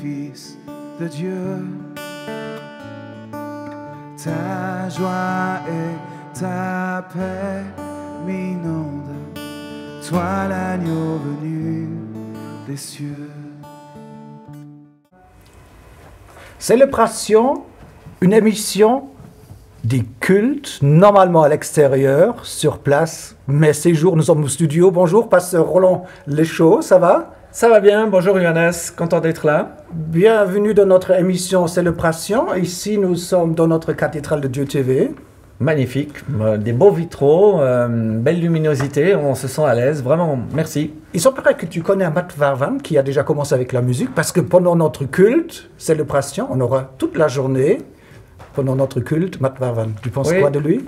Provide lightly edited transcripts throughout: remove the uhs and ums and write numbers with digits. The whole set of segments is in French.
Fils de Dieu. Ta joie et ta paix m'inondent, toi l'agneau venu des cieux. Célébration, une émission des cultes, normalement à l'extérieur, sur place, mais ces jours nous sommes au studio. Bonjour, pasteur Roland Lechaud, ça va? Ça va bien, bonjour Johannes, content d'être là. Bienvenue dans notre émission Célébration. Ici, nous sommes dans notre cathédrale de Dieu TV. Magnifique, des beaux vitraux, belle luminosité, on se sent à l'aise, vraiment, merci. Il semblerait que tu connais Matt Varvan qui a déjà commencé avec la musique, parce que pendant notre culte, Célébration, on aura toute la journée, pendant notre culte, Matt Varvan. Tu penses quoi de lui?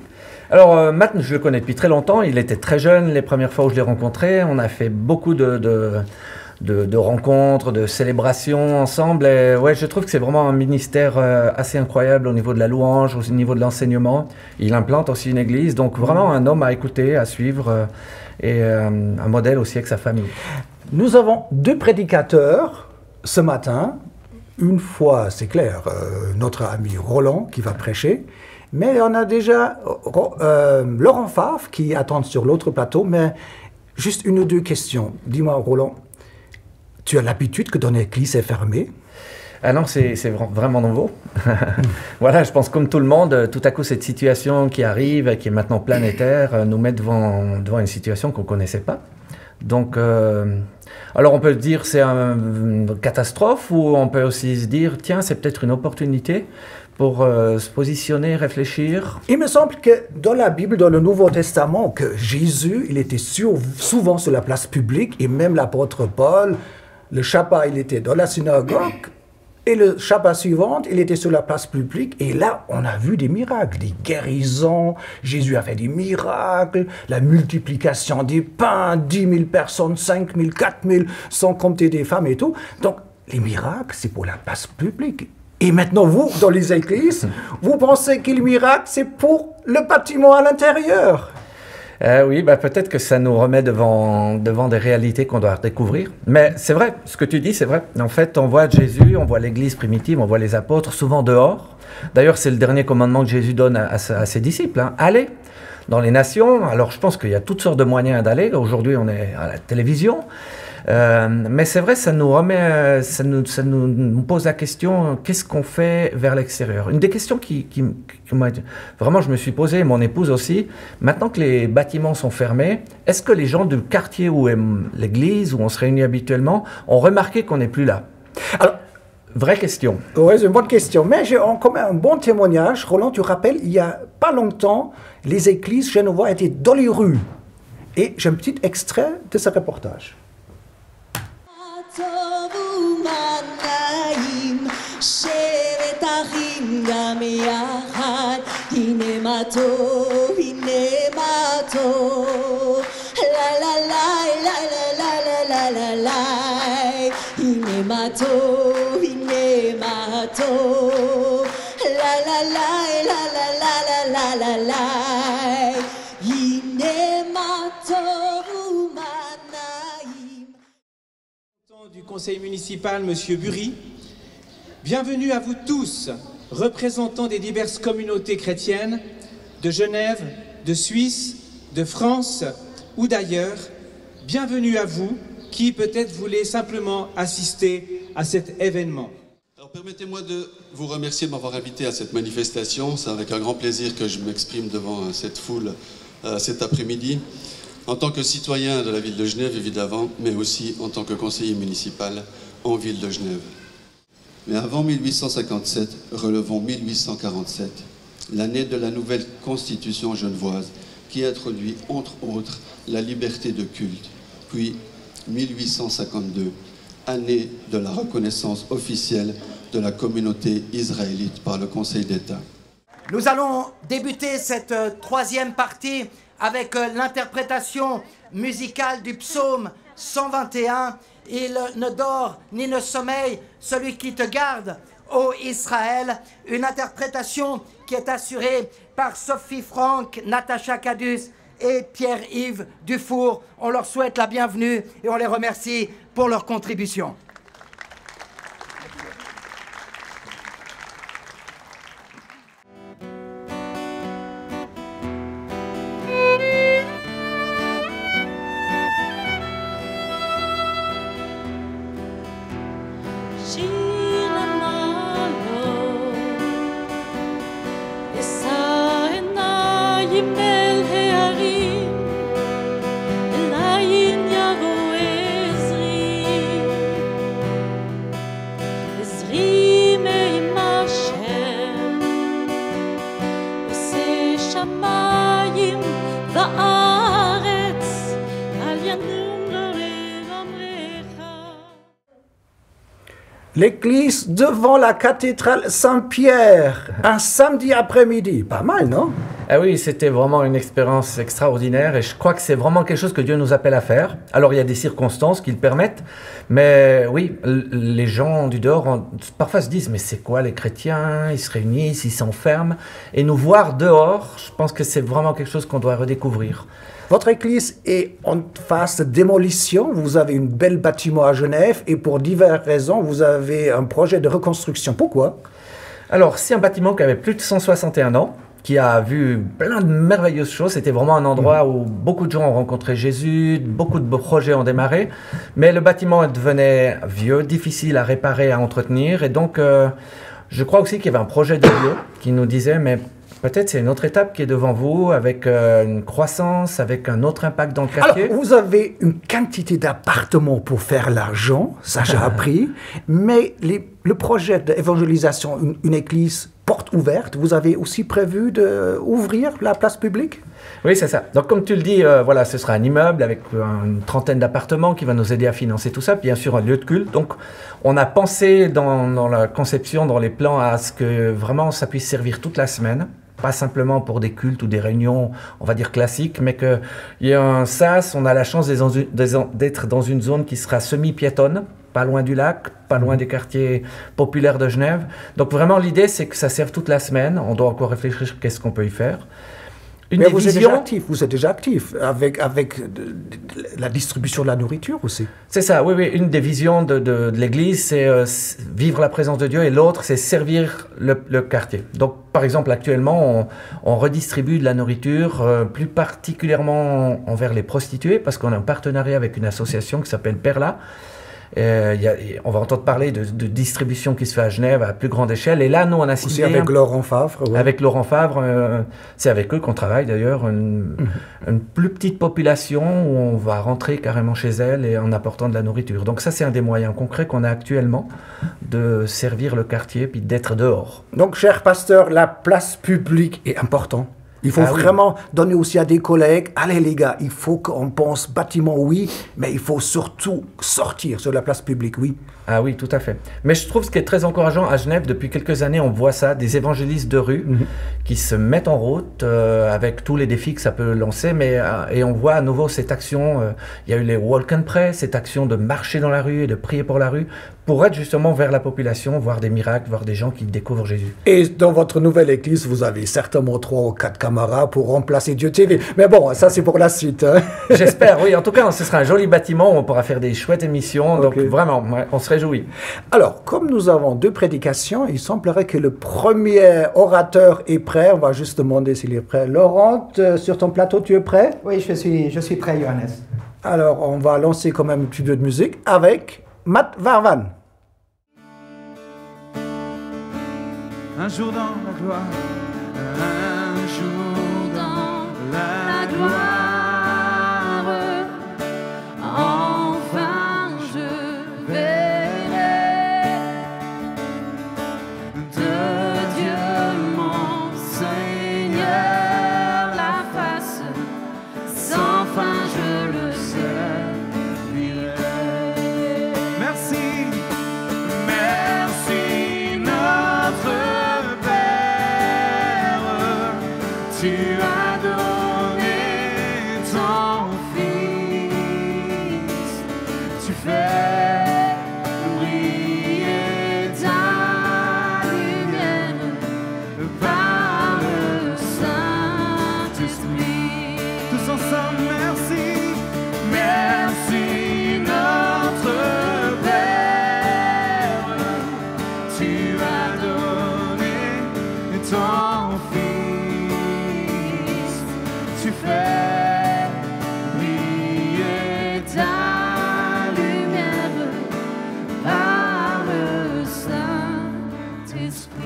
Alors, Matt, je le connais depuis très longtemps, il était très jeune les premières fois où je l'ai rencontré, on a fait beaucoup de rencontres, de célébrations ensemble. Et ouais, je trouve que c'est vraiment un ministère assez incroyable au niveau de la louange, au niveau de l'enseignement. Il implante aussi une église, donc vraiment un homme à écouter, à suivre et un modèle aussi avec sa famille. Nous avons deux prédicateurs ce matin. Une fois, c'est clair, notre ami Roland qui va prêcher. Mais on a déjà Laurent Favre qui attend sur l'autre plateau. Mais juste une ou deux questions. Dis-moi, Roland. Tu as l'habitude que ton église est fermée? Ah non, c'est vraiment nouveau. Voilà, je pense comme tout le monde, tout à coup cette situation qui arrive, qui est maintenant planétaire, nous met devant une situation qu'on ne connaissait pas. Donc, alors on peut dire c'est une catastrophe ou on peut aussi se dire, tiens, c'est peut-être une opportunité pour se positionner, réfléchir. Il me semble que dans la Bible, dans le Nouveau Testament, que Jésus, il était souvent sur la place publique et même l'apôtre Paul, le Shabbat, il était dans la synagogue, et le Shabbat suivant, il était sur la place publique, et là, on a vu des miracles, des guérisons, Jésus a fait des miracles, la multiplication des pains, 10 000 personnes, 5 000, 4 000, sans compter des femmes et tout. Donc, les miracles, c'est pour la place publique. Et maintenant, vous, dans les églises, vous pensez que les miracles, c'est pour le bâtiment à l'intérieur. Oui, bah peut-être que ça nous remet devant des réalités qu'on doit découvrir. Mais c'est vrai, ce que tu dis, c'est vrai. En fait, on voit Jésus, on voit l'Église primitive, on voit les apôtres, souvent dehors. D'ailleurs, c'est le dernier commandement que Jésus donne à ses disciples. Hein. Allez dans les nations. Alors, je pense qu'il y a toutes sortes de moyens d'aller. Aujourd'hui, on est à la télévision. Mais c'est vrai, ça nous remet, ça nous pose la question, qu'est-ce qu'on fait vers l'extérieur? Une des questions qui vraiment je me suis posé, et mon épouse aussi, maintenant que les bâtiments sont fermés, est-ce que les gens du quartier où est l'église, où on se réunit habituellement, ont remarqué qu'on n'est plus là? Alors, vraie question. Oui, c'est une bonne question, mais j'ai quand même un bon témoignage. Roland, tu rappelles, il n'y a pas longtemps, les églises genevoises étaient dans les rues. Et j'ai un petit extrait de ce reportage. Du conseil municipal, Monsieur Bury. Bienvenue à vous tous, représentants des diverses communautés chrétiennes de Genève, de Suisse, de France ou d'ailleurs. Bienvenue à vous qui peut-être voulez simplement assister à cet événement. Alors permettez-moi de vous remercier de m'avoir invité à cette manifestation. C'est avec un grand plaisir que je m'exprime devant cette foule cet après-midi. En tant que citoyen de la ville de Genève, évidemment, mais aussi en tant que conseiller municipal en ville de Genève. Mais avant 1857, relevons 1847, l'année de la nouvelle constitution genevoise, qui introduit, entre autres, la liberté de culte. Puis 1852, année de la reconnaissance officielle de la communauté israélite par le Conseil d'État. Nous allons débuter cette troisième partie avec l'interprétation musicale du psaume 121. Il ne dort ni ne sommeille celui qui te garde, ô Israël. Une interprétation qui est assurée par Sophie Franck, Natacha Cadus et Pierre-Yves Dufour. On leur souhaite la bienvenue et on les remercie pour leur contribution. L'église devant la cathédrale Saint-Pierre, un samedi après-midi. Pas mal, non? Ah oui, c'était vraiment une expérience extraordinaire et je crois que c'est vraiment quelque chose que Dieu nous appelle à faire. Alors il y a des circonstances qui le permettent, mais oui, les gens du dehors parfois se disent mais c'est quoi les chrétiens? Ils se réunissent, ils s'enferment et nous voir dehors, je pense que c'est vraiment quelque chose qu'on doit redécouvrir. Votre église est en phase de démolition. Vous avez un bel bâtiment à Genève et pour diverses raisons, vous avez un projet de reconstruction. Pourquoi? Alors, c'est un bâtiment qui avait plus de 161 ans, qui a vu plein de merveilleuses choses. C'était vraiment un endroit où beaucoup de gens ont rencontré Jésus, beaucoup de projets ont démarré, mais le bâtiment devenait vieux, difficile à réparer, à entretenir, et donc je crois aussi qu'il y avait un projet de Dieu qui nous disait, mais peut-être c'est une autre étape qui est devant vous, avec une croissance, avec un autre impact dans le quartier. Alors, vous avez une quantité d'appartements pour faire l'argent, ça j'ai appris, mais le projet d'évangélisation, une église porte ouverte, vous avez aussi prévu d'ouvrir la place publique? Oui, c'est ça. Donc, comme tu le dis, voilà, ce sera un immeuble avec une trentaine d'appartements qui va nous aider à financer tout ça, puis bien sûr un lieu de culte. Donc, on a pensé dans la conception, dans les plans, à ce que vraiment ça puisse servir toute la semaine. Pas simplement pour des cultes ou des réunions, on va dire classiques, mais qu'il y ait un sas, on a la chance d'être dans une zone qui sera semi-piétonne, pas loin du lac, pas loin des quartiers populaires de Genève. Donc vraiment, l'idée, c'est que ça serve toute la semaine. On doit encore réfléchir qu'est-ce qu'on peut y faire. Mais vous êtes déjà actif avec la distribution de la nourriture aussi. C'est ça, oui, oui. Une des visions de l'Église, c'est vivre la présence de Dieu et l'autre, c'est servir le quartier. Donc, par exemple, actuellement, on redistribue de la nourriture, plus particulièrement envers les prostituées, parce qu'on a un partenariat avec une association qui s'appelle Perla. On va entendre parler de distribution qui se fait à Genève à plus grande échelle. Et là, nous, on a signé... Aussi avec Laurent Favre. Ouais. Avec Laurent Favre, c'est avec eux qu'on travaille d'ailleurs. Une plus petite population où on va rentrer carrément chez elle et en apportant de la nourriture. Donc ça, c'est un des moyens concrets qu'on a actuellement de servir le quartier puis d'être dehors. Donc, cher pasteur, la place publique est importante. Il faut vraiment donner aussi à des collègues, allez les gars, il faut qu'on pense bâtiment, oui, mais il faut surtout sortir sur la place publique, oui. Ah oui, tout à fait. Mais je trouve ce qui est très encourageant à Genève, depuis quelques années, on voit ça, des évangélistes de rue qui se mettent en route avec tous les défis que ça peut lancer, et on voit à nouveau cette action, il y a eu les Walk and Pray, cette action de marcher dans la rue et de prier pour la rue, pour être justement vers la population, voir des miracles, voir des gens qui découvrent Jésus. Et dans votre nouvelle église, vous avez certainement 3 ou 4 camarades pour remplacer Dieu TV. Mais bon, ça c'est pour la suite. Hein. J'espère, oui. En tout cas, ce sera un joli bâtiment où on pourra faire des chouettes émissions. Donc vraiment, on se réjouit. Alors, comme nous avons 2 prédications, il semblerait que le premier orateur est prêt. On va juste demander s'il est prêt. Laurent, sur ton plateau, tu es prêt? Oui, je suis prêt, Johannes. Alors, on va lancer quand même un petit peu de musique avec Matt Varvan. Un jour dans la gloire, un jour dans la gloire, enfin je verrai de Dieu mon Seigneur la face, sans fin je le servirai. Merci, merci notre Tu as donné ton Fils, tu fais briller ta lumière par le Saint-Esprit. Tous ensemble, merci, merci notre Père, ton Fils. Tu fais briller ta lumière par le Saint-Esprit.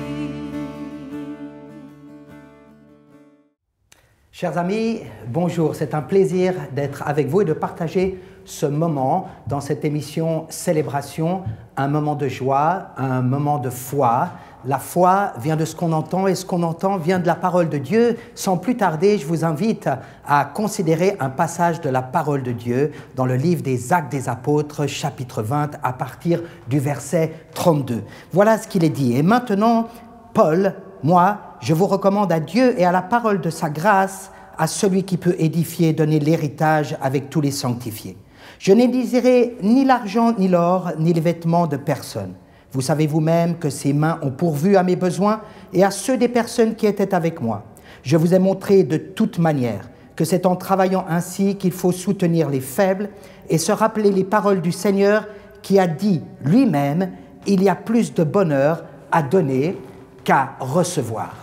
Chers amis, bonjour. C'est un plaisir d'être avec vous et de partager ce moment dans cette émission Célébration, un moment de joie, un moment de foi. La foi vient de ce qu'on entend et ce qu'on entend vient de la parole de Dieu. Sans plus tarder, je vous invite à considérer un passage de la parole de Dieu dans le livre des Actes des Apôtres, chapitre 20, à partir du verset 32. Voilà ce qu'il est dit. Et maintenant, Paul, moi, je vous recommande à Dieu et à la parole de sa grâce, à celui qui peut édifier, donner l'héritage avec tous les sanctifiés. Je ne désirais ni l'argent, ni l'or, ni les vêtements de personne. Vous savez vous-même que ces mains ont pourvu à mes besoins et à ceux des personnes qui étaient avec moi. Je vous ai montré de toute manière que c'est en travaillant ainsi qu'il faut soutenir les faibles et se rappeler les paroles du Seigneur qui a dit lui-même « Il y a plus de bonheur à donner qu'à recevoir. »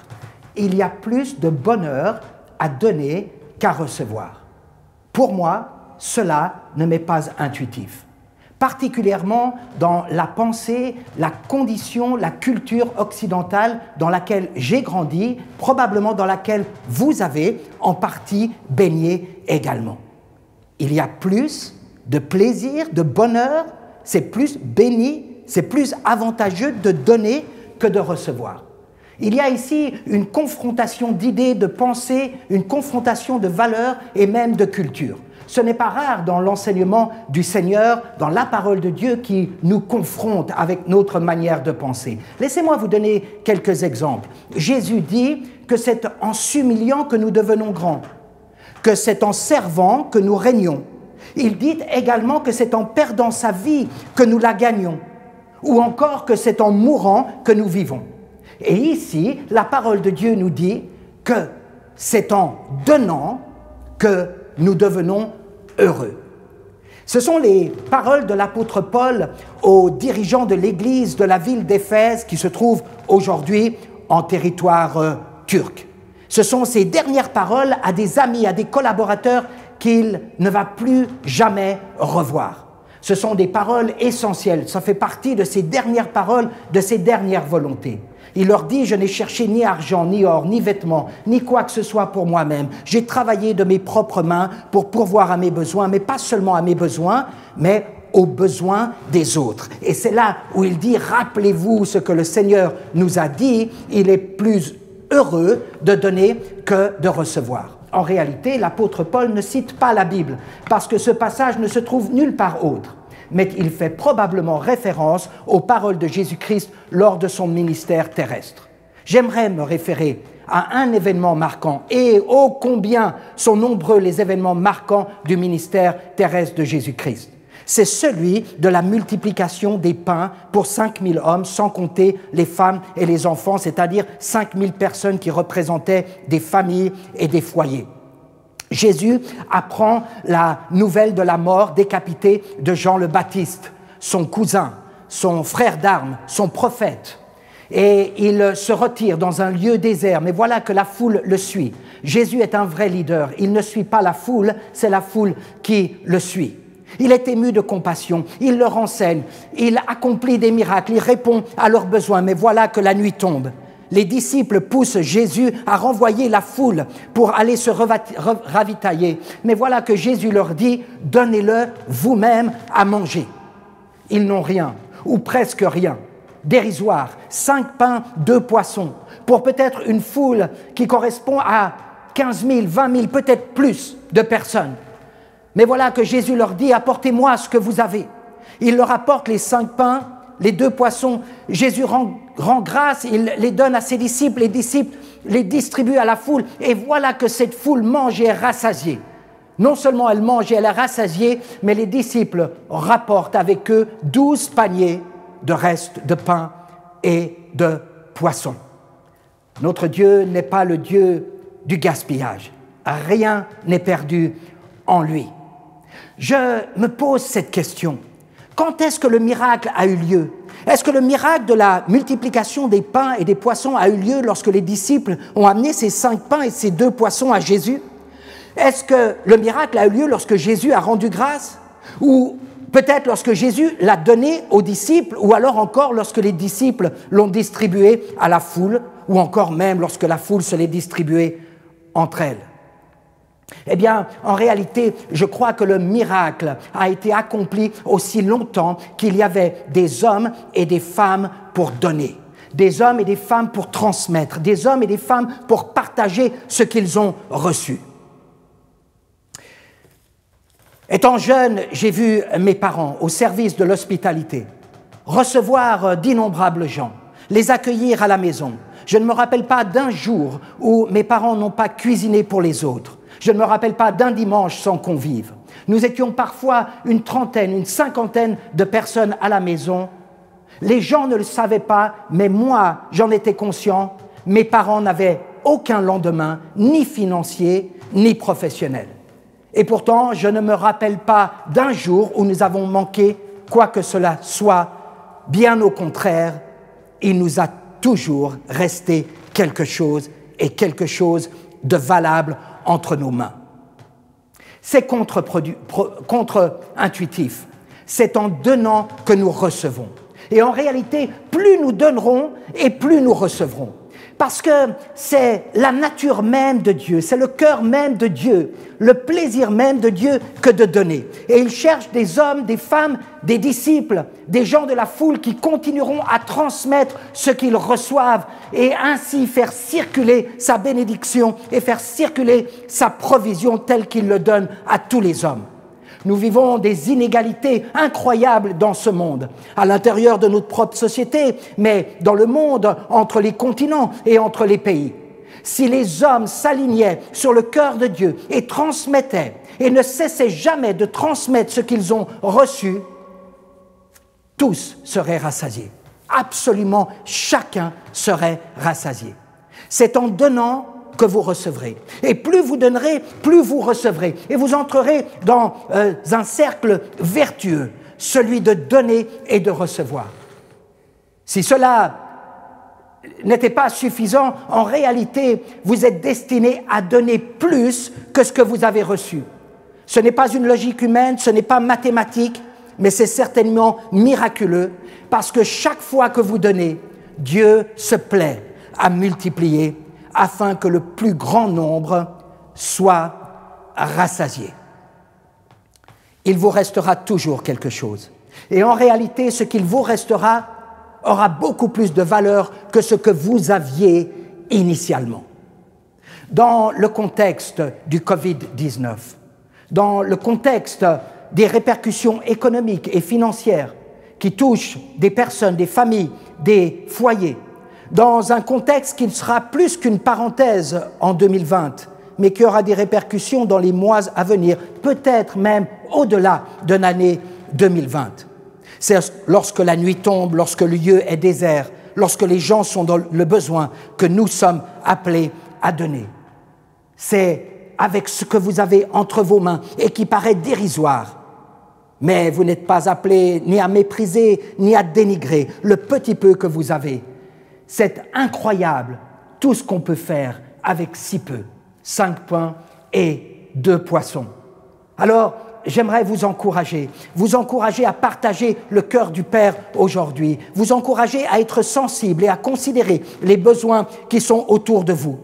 Il y a plus de bonheur à donner qu'à recevoir. Pour moi, cela ne m'est pas intuitif. Particulièrement dans la pensée, la condition, la culture occidentale dans laquelle j'ai grandi, probablement dans laquelle vous avez en partie baigné également. Il y a plus de plaisir, de bonheur, c'est plus béni, c'est plus avantageux de donner que de recevoir. Il y a ici une confrontation d'idées, de pensées, une confrontation de valeurs et même de culture. Ce n'est pas rare dans l'enseignement du Seigneur, dans la parole de Dieu qui nous confronte avec notre manière de penser. Laissez-moi vous donner quelques exemples. Jésus dit que c'est en s'humiliant que nous devenons grands, que c'est en servant que nous régnons. Il dit également que c'est en perdant sa vie que nous la gagnons, ou encore que c'est en mourant que nous vivons. Et ici, la parole de Dieu nous dit que c'est en donnant que nous devenons heureux. Ce sont les paroles de l'apôtre Paul aux dirigeants de l'église de la ville d'Éphèse qui se trouve aujourd'hui en territoire turc. Ce sont ces dernières paroles à des amis, à des collaborateurs qu'il ne va plus jamais revoir. Ce sont des paroles essentielles, ça fait partie de ces dernières paroles, de ces dernières volontés. Il leur dit, je n'ai cherché ni argent, ni or, ni vêtements, ni quoi que ce soit pour moi-même. J'ai travaillé de mes propres mains pour pourvoir à mes besoins, mais pas seulement à mes besoins, mais aux besoins des autres. Et c'est là où il dit, rappelez-vous ce que le Seigneur nous a dit, il est plus heureux de donner que de recevoir. En réalité, l'apôtre Paul ne cite pas la Bible, parce que ce passage ne se trouve nulle part autre. Mais il fait probablement référence aux paroles de Jésus-Christ lors de son ministère terrestre. J'aimerais me référer à un événement marquant, et ô combien sont nombreux les événements marquants du ministère terrestre de Jésus-Christ. C'est celui de la multiplication des pains pour 5000 hommes, sans compter les femmes et les enfants, c'est-à-dire 5000 personnes qui représentaient des familles et des foyers. Jésus apprend la nouvelle de la mort décapitée de Jean le Baptiste, son cousin, son frère d'armes, son prophète. Et il se retire dans un lieu désert, mais voilà que la foule le suit. Jésus est un vrai leader, il ne suit pas la foule, c'est la foule qui le suit. Il est ému de compassion, il leur enseigne, il accomplit des miracles, il répond à leurs besoins, mais voilà que la nuit tombe. Les disciples poussent Jésus à renvoyer la foule pour aller se ravitailler. Mais voilà que Jésus leur dit, donnez-le vous-même à manger. Ils n'ont rien, ou presque rien. Dérisoire, 5 pains, 2 poissons, pour peut-être une foule qui correspond à 15 000, 20 000, peut-être plus de personnes. Mais voilà que Jésus leur dit, apportez-moi ce que vous avez. Il leur apporte les 5 pains, les 2 poissons. Jésus rend grâce, il les donne à ses disciples, les disciples les distribuent à la foule. Et voilà que cette foule mange et est rassasiée. Non seulement elle mange et elle est rassasiée, mais les disciples rapportent avec eux 12 paniers de restes de pain et de poissons. Notre Dieu n'est pas le Dieu du gaspillage. Rien n'est perdu en lui. Je me pose cette question. Quand est-ce que le miracle a eu lieu? Est-ce que le miracle de la multiplication des pains et des poissons a eu lieu lorsque les disciples ont amené ces 5 pains et ces 2 poissons à Jésus? Est-ce que le miracle a eu lieu lorsque Jésus a rendu grâce? Ou peut-être lorsque Jésus l'a donné aux disciples, ou alors encore lorsque les disciples l'ont distribué à la foule, ou encore même lorsque la foule se l'est distribuée entre elles? Eh bien, en réalité, je crois que le miracle a été accompli aussi longtemps qu'il y avait des hommes et des femmes pour donner, des hommes et des femmes pour transmettre, des hommes et des femmes pour partager ce qu'ils ont reçu. Étant jeune, j'ai vu mes parents au service de l'hospitalité recevoir d'innombrables gens, les accueillir à la maison. Je ne me rappelle pas d'un jour où mes parents n'ont pas cuisiné pour les autres. Je ne me rappelle pas d'un dimanche sans convives. Nous étions parfois une trentaine, une cinquantaine de personnes à la maison. Les gens ne le savaient pas, mais moi, j'en étais conscient. Mes parents n'avaient aucun lendemain, ni financier, ni professionnel. Et pourtant, je ne me rappelle pas d'un jour où nous avons manqué quoi que cela soit. Bien au contraire, il nous a toujours resté quelque chose, et quelque chose de valable entre nos mains. C'est contre-intuitif. C'est en donnant que nous recevons. Et en réalité, plus nous donnerons et plus nous recevrons. Parce que c'est la nature même de Dieu, c'est le cœur même de Dieu, le plaisir même de Dieu que de donner. Et il cherche des hommes, des femmes, des disciples, des gens de la foule qui continueront à transmettre ce qu'ils reçoivent et ainsi faire circuler sa bénédiction et faire circuler sa provision telle qu'il le donne à tous les hommes. Nous vivons des inégalités incroyables dans ce monde, à l'intérieur de notre propre société, mais dans le monde, entre les continents et entre les pays. Si les hommes s'alignaient sur le cœur de Dieu et transmettaient, et ne cessaient jamais de transmettre ce qu'ils ont reçu, tous seraient rassasiés. Absolument chacun serait rassasié. C'est en donnant que vous recevrez. Et plus vous donnerez, plus vous recevrez. Et vous entrerez dans un cercle vertueux, celui de donner et de recevoir. Si cela n'était pas suffisant, en réalité, vous êtes destiné à donner plus que ce que vous avez reçu. Ce n'est pas une logique humaine, ce n'est pas mathématique, mais c'est certainement miraculeux, parce que chaque fois que vous donnez, Dieu se plaît à multiplier afin que le plus grand nombre soit rassasié. Il vous restera toujours quelque chose. Et en réalité, ce qu'il vous restera aura beaucoup plus de valeur que ce que vous aviez initialement. Dans le contexte du Covid-19, dans le contexte des répercussions économiques et financières qui touchent des personnes, des familles, des foyers, dans un contexte qui ne sera plus qu'une parenthèse en 2020, mais qui aura des répercussions dans les mois à venir, peut-être même au-delà de l'année 2020. C'est lorsque la nuit tombe, lorsque le lieu est désert, lorsque les gens sont dans le besoin, que nous sommes appelés à donner. C'est avec ce que vous avez entre vos mains et qui paraît dérisoire. Mais vous n'êtes pas appelés ni à mépriser, ni à dénigrer le petit peu que vous avez. C'est incroyable tout ce qu'on peut faire avec si peu, 5 pains et 2 poissons. Alors, j'aimerais vous encourager à partager le cœur du Père aujourd'hui, vous encourager à être sensible et à considérer les besoins qui sont autour de vous.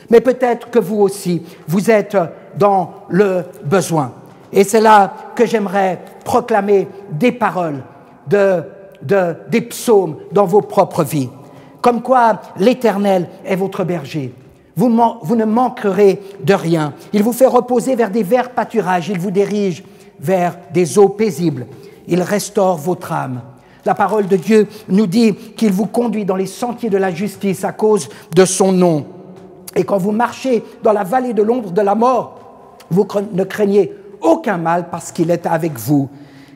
Mais peut-être que vous aussi, vous êtes dans le besoin. Et c'est là que j'aimerais proclamer des paroles, des psaumes dans vos propres vies. Comme quoi l'Éternel est votre berger. Vous ne manquerez de rien. Il vous fait reposer vers des verts pâturages. Il vous dirige vers des eaux paisibles. Il restaure votre âme. La parole de Dieu nous dit qu'il vous conduit dans les sentiers de la justice à cause de son nom. Et quand vous marchez dans la vallée de l'ombre de la mort, vous ne craignez aucun mal parce qu'il est avec vous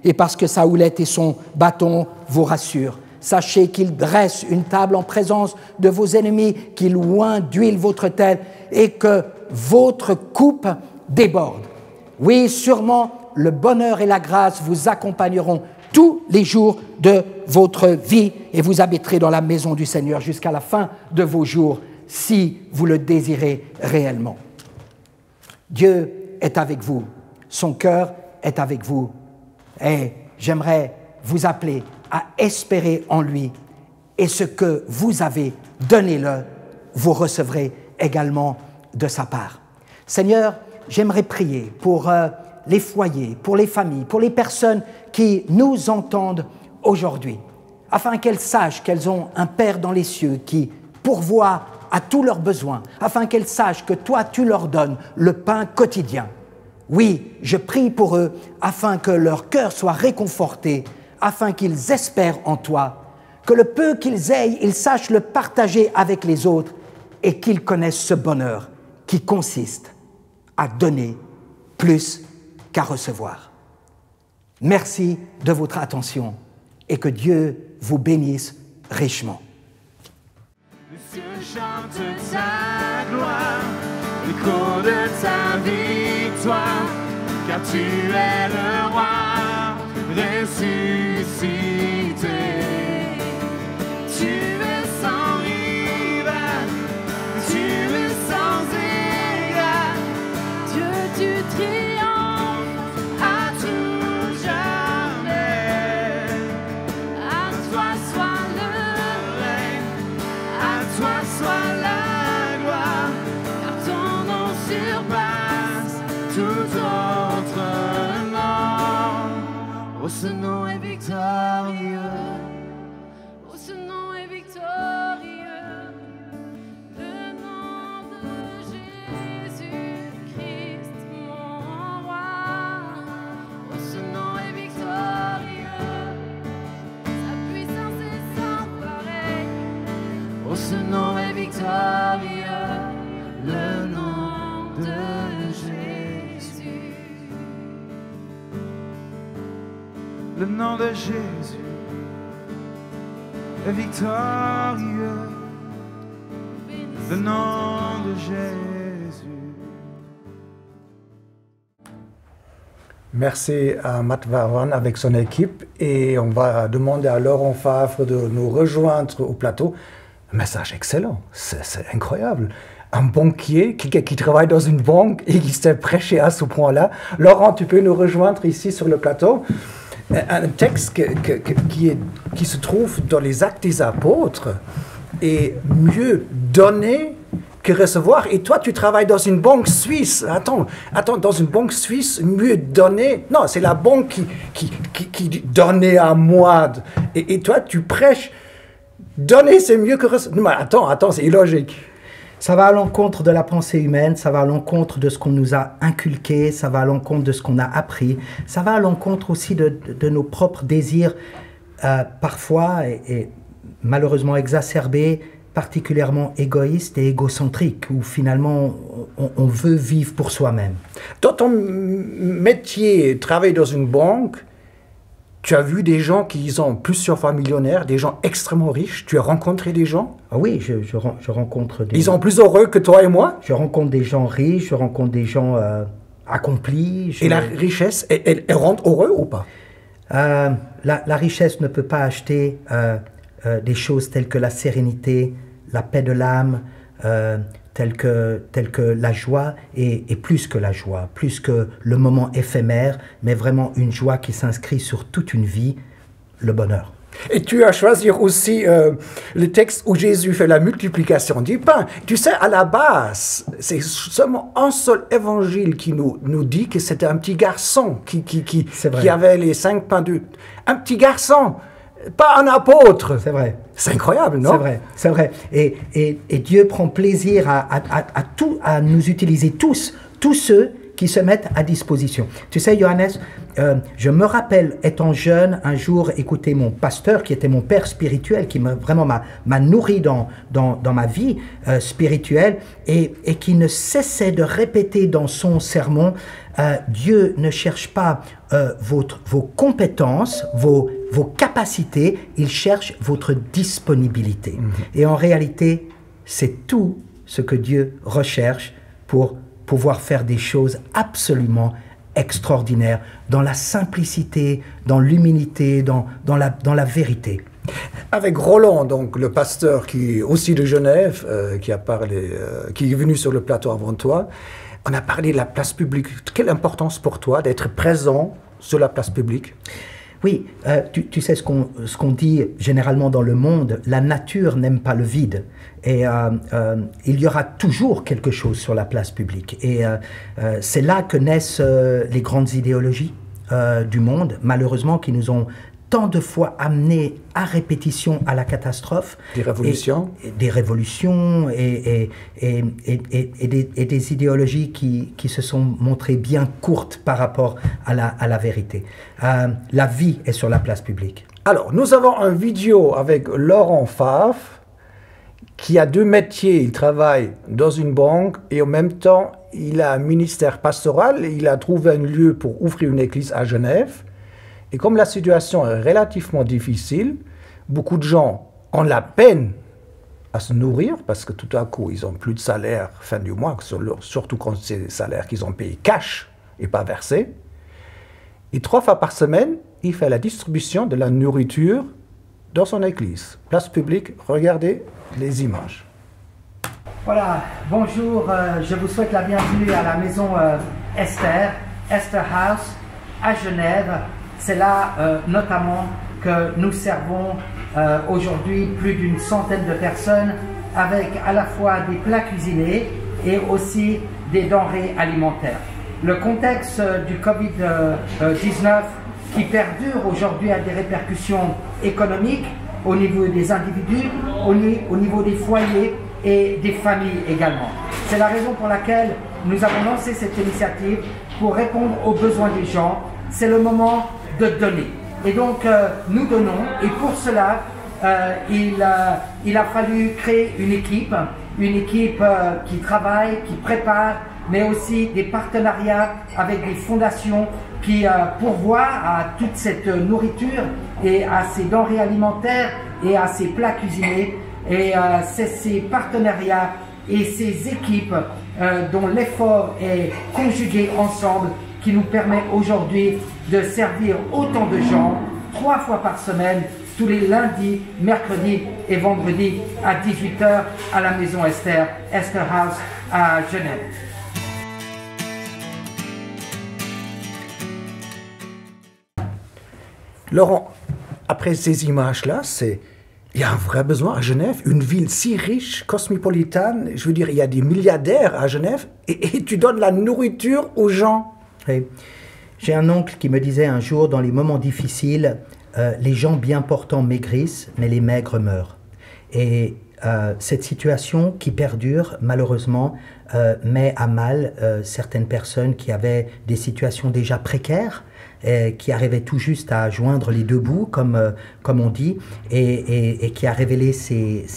et parce que sa houlette et son bâton vous rassurent. Sachez qu'il dresse une table en présence de vos ennemis, qu'il oint d'huile votre tête et que votre coupe déborde. Oui, sûrement, le bonheur et la grâce vous accompagneront tous les jours de votre vie et vous habiterez dans la maison du Seigneur jusqu'à la fin de vos jours si vous le désirez réellement. Dieu est avec vous, son cœur est avec vous et j'aimerais vous appeler à espérer en lui et ce que vous avez, donnez-le, vous recevrez également de sa part. Seigneur, j'aimerais prier pour les foyers, pour les familles, pour les personnes qui nous entendent aujourd'hui, afin qu'elles sachent qu'elles ont un Père dans les cieux qui pourvoit à tous leurs besoins, afin qu'elles sachent que toi, tu leur donnes le pain quotidien. Oui, je prie pour eux, afin que leur cœur soit réconforté, afin qu'ils espèrent en toi, que le peu qu'ils aient, ils sachent le partager avec les autres et qu'ils connaissent ce bonheur qui consiste à donner plus qu'à recevoir. Merci de votre attention et que Dieu vous bénisse richement. Les cieux chantent ta gloire, l'écho de ta victoire, car tu es le roi ressuscité. Tu es sans rival, tu es sans égal, Dieu du triomphe à tout jamais. À toi soit le règne, à toi soit la gloire, car ton nom surpasse tout autre nom. Oh, ce nom est victorieux. Oh, ce nom est victorieux. Le nom de Jésus-Christ, mon roi. Oh, ce nom est victorieux. Sa puissance est sans pareil. Oh, ce nom est victorieux. Le nom de Jésus. Le nom de Jésus est victorieux. Le nom de Jésus. Merci à Matt Varan avec son équipe et on va demander à Laurent Favre de nous rejoindre au plateau. Un message excellent, c'est incroyable. Un banquier qui travaille dans une banque et qui s'est prêché à ce point-là. Laurent, tu peux nous rejoindre ici sur le plateau. Un texte qui se trouve dans les Actes des Apôtres est mieux donner que recevoir. Et toi, tu travailles dans une banque suisse. Attends, dans une banque suisse, mieux donner. Non, c'est la banque qui donnait à moi. Et toi, tu prêches. Donner, c'est mieux que recevoir. Non, attends, c'est illogique. Ça va à l'encontre de la pensée humaine, ça va à l'encontre de ce qu'on nous a inculqué, ça va à l'encontre de ce qu'on a appris, ça va à l'encontre aussi de nos propres désirs, parfois et malheureusement exacerbés, particulièrement égoïstes et égocentriques, où finalement on veut vivre pour soi-même. Dans ton métier, travailler dans une banque, tu as vu des gens qui sont plusieurs fois millionnaires, des gens extrêmement riches. Tu as rencontré des gens? Ah oui, je rencontre des... Ils sont plus heureux que toi et moi? Je rencontre des gens riches, je rencontre des gens accomplis. Et la richesse, elle rend heureux ou pas? La richesse ne peut pas acheter des choses telles que la sérénité, la paix de l'âme, telles que la joie et plus que la joie, plus que le moment éphémère, mais vraiment une joie qui s'inscrit sur toute une vie, le bonheur. Et tu as choisi aussi le texte où Jésus fait la multiplication du pain. Tu sais, à la base, c'est seulement un seul évangile qui nous dit que c'était un petit garçon qui avait les 5 pains un petit garçon, pas un apôtre. C'est vrai. C'est incroyable, non? C'est vrai. Et Dieu prend plaisir à nous utiliser tous ceux qui se mettent à disposition. Tu sais, Johannes, je me rappelle, étant jeune, un jour, écouter mon pasteur, qui était mon père spirituel, qui m'a nourri dans ma vie spirituelle, et qui ne cessait de répéter dans son sermon, Dieu ne cherche pas vos compétences, vos capacités, il cherche votre disponibilité. Et en réalité, c'est tout ce que Dieu recherche pour pouvoir faire des choses absolument extraordinaire, dans la simplicité, dans l'humilité, dans la vérité. Avec Roland, donc le pasteur qui est aussi de Genève, qui a parlé, qui est venu sur le plateau avant toi, on a parlé de la place publique. Quelle importance pour toi d'être présent sur la place publique? Oui, tu sais ce qu'on dit généralement dans le monde, la nature n'aime pas le vide. Et il y aura toujours quelque chose sur la place publique. Et c'est là que naissent les grandes idéologies du monde, malheureusement, qui nous ont tant de fois amenés à répétition à la catastrophe. Des révolutions. Des révolutions et des idéologies qui se sont montrées bien courtes par rapport à la vérité. La vie est sur la place publique. Alors, nous avons une vidéo avec Laurent Favre, qui a 2 métiers. Il travaille dans une banque et en même temps, il a un ministère pastoral. Il a trouvé un lieu pour ouvrir une église à Genève. Et comme la situation est relativement difficile, beaucoup de gens ont la peine à se nourrir parce que tout à coup, ils n'ont plus de salaire fin du mois, surtout quand c'est des salaires qu'ils ont payés cash et pas versés. Et 3 fois par semaine, il fait la distribution de la nourriture dans son église. Place publique, regardez les images. Voilà, bonjour, je vous souhaite la bienvenue à la maison Esther House à Genève. C'est là notamment que nous servons aujourd'hui plus d'une centaine de personnes avec à la fois des plats cuisinés et aussi des denrées alimentaires. Le contexte du Covid-19 qui perdure aujourd'hui a des répercussions économiques au niveau des individus, au niveau des foyers et des familles également. C'est la raison pour laquelle nous avons lancé cette initiative pour répondre aux besoins des gens. C'est le moment de donner. Et donc, nous donnons. Et pour cela, il a fallu créer une équipe qui travaille, qui prépare, mais aussi des partenariats avec des fondations qui pourvoient à toute cette nourriture et à ces denrées alimentaires et à ces plats cuisinés. Et c'est ces partenariats et ces équipes dont l'effort est conjugué ensemble qui nous permet aujourd'hui de servir autant de gens 3 fois par semaine, tous les lundis, mercredis et vendredis à 18 h à la maison Esther House à Genève. Laurent, après ces images-là, il y a un vrai besoin à Genève, une ville si riche, cosmopolitaine. Je veux dire, il y a des milliardaires à Genève et tu donnes la nourriture aux gens. Oui. J'ai un oncle qui me disait un jour, dans les moments difficiles, les gens bien portants maigrissent, mais les maigres meurent. Et cette situation qui perdure, malheureusement, met à mal certaines personnes qui avaient des situations déjà précaires, qui arrivaient tout juste à joindre les 2 bouts, comme on dit, et qui a révélé ces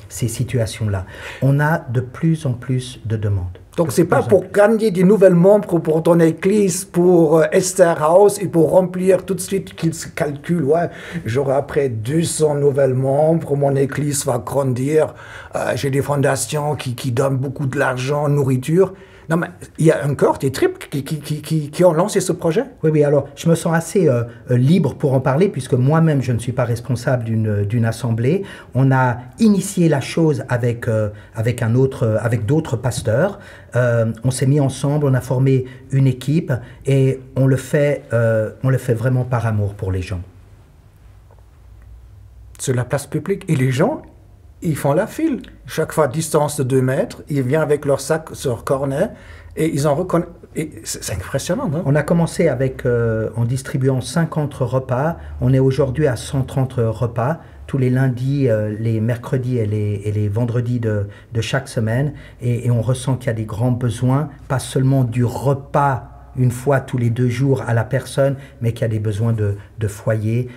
situations-là. On a de plus en plus de demandes. Donc c'est pas pour gagner des nouvelles membres pour ton église, pour Esther House et pour remplir tout de suite qu'ils se calculent, ouais, j'aurai après 200 nouvelles membres, mon église va grandir, j'ai des fondations qui donnent beaucoup de l'argent, nourriture. Non, mais il y a encore des tripes qui ont lancé ce projet. Oui, alors je me sens assez libre pour en parler puisque moi-même je ne suis pas responsable d'une assemblée. On a initié la chose avec d'autres pasteurs. On s'est mis ensemble, on a formé une équipe et on le fait vraiment par amour pour les gens. Sur la place publique, et les gens, ils font la file. Chaque fois, distance de 2 mètres, ils viennent avec leur sac sur cornet et ils en reconnaissent. C'est impressionnant, hein? On a commencé en distribuant 50 repas. On est aujourd'hui à 130 repas, tous les lundis, les mercredis et les vendredis de chaque semaine. Et on ressent qu'il y a des grands besoins, pas seulement du repas une fois tous les 2 jours à la personne, mais qu'il y a des besoins de foyer.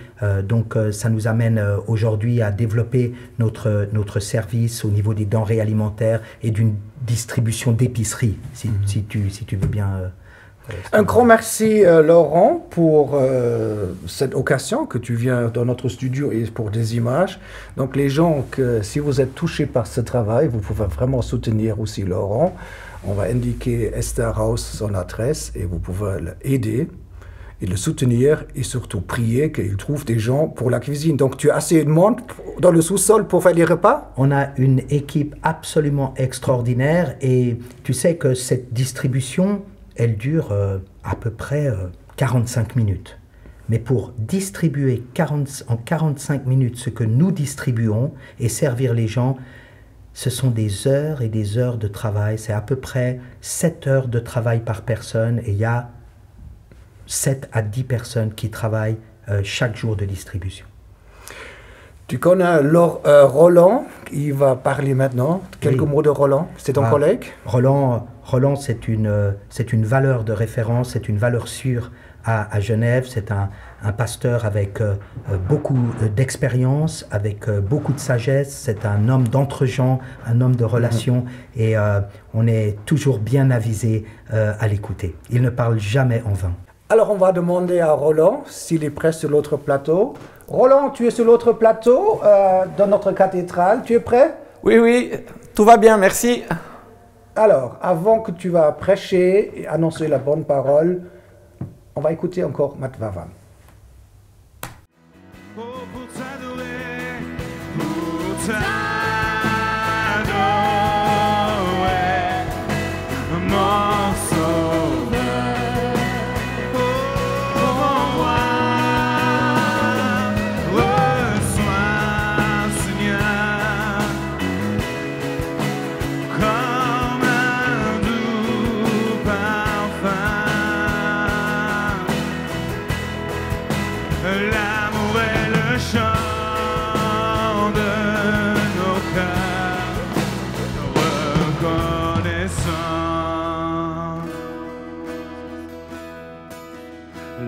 Donc ça nous amène aujourd'hui à développer notre service au niveau des denrées alimentaires et d'une distribution d'épicerie, si tu veux bien Un grand merci, Laurent, pour cette occasion que tu viens dans notre studio et pour des images. Donc, les gens, si vous êtes touchés par ce travail, vous pouvez vraiment soutenir aussi Laurent. On va indiquer Esther House son adresse et vous pouvez l'aider et le soutenir et surtout prier qu'il trouve des gens pour la cuisine. Donc, tu as assez de monde dans le sous-sol pour faire les repas? On a une équipe absolument extraordinaire et tu sais que cette distribution, elle dure à peu près 45 minutes. Mais pour distribuer en 45 minutes ce que nous distribuons et servir les gens, ce sont des heures et des heures de travail. C'est à peu près 7 heures de travail par personne et il y a 7 à 10 personnes qui travaillent chaque jour de distribution. Tu connais Roland, il va parler maintenant. Quelques mots de Roland, c'est ton collègue? Roland, c'est une valeur de référence, c'est une valeur sûre à Genève. C'est un pasteur avec beaucoup d'expérience, avec beaucoup de sagesse. C'est un homme d'entre-gens, un homme de relations et on est toujours bien avisé à l'écouter. Il ne parle jamais en vain. Alors, on va demander à Roland s'il est prêt sur l'autre plateau. Roland, tu es sur l'autre plateau dans notre cathédrale. Tu es prêt? Oui, oui, tout va bien, merci. Alors, avant que tu vas prêcher et annoncer la bonne parole, on va écouter encore Matt Vavan. Oh, pour t'adorer, mon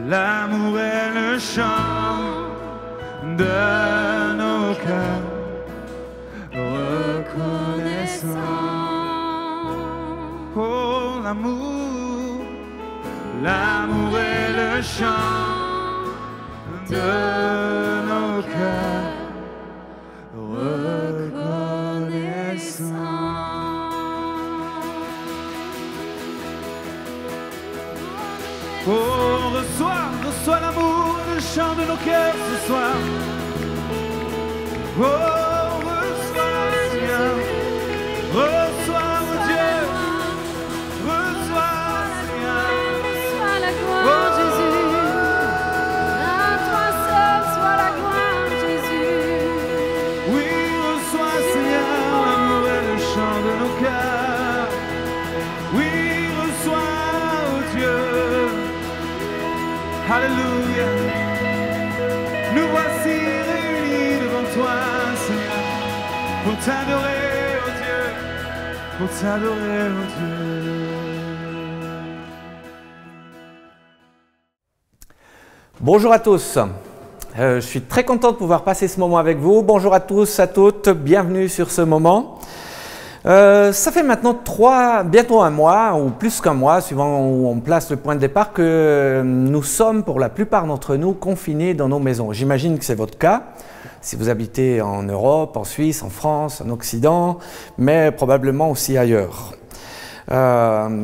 l'amour est le chant de nos cœurs reconnaissants. Oh, l'amour, l'amour est le chant de nos cœurs reconnaissants. Oh, reçois l'amour et le chant de nos cœurs ce soir. Oh, reçois, Seigneur. Reçois, mon Dieu. Reçois, Seigneur. Reçois la gloire, Jésus. À toi seul soit la gloire, Jésus. Oui, reçois, Seigneur, l'amour et le chant de nos cœurs. Oui, reçois, oh Dieu. Alléluia. Nous voici réunis devant toi, Seigneur, pour t'adorer, oh Dieu, pour t'adorer, oh Dieu. Bonjour à tous. Je suis très content de pouvoir passer ce moment avec vous. Bonjour à tous, à toutes. Bienvenue sur ce moment. Ça fait maintenant bientôt un mois ou plus qu'un mois, suivant où on place le point de départ, que nous sommes pour la plupart d'entre nous confinés dans nos maisons. J'imagine que c'est votre cas, si vous habitez en Europe, en Suisse, en France, en Occident, mais probablement aussi ailleurs.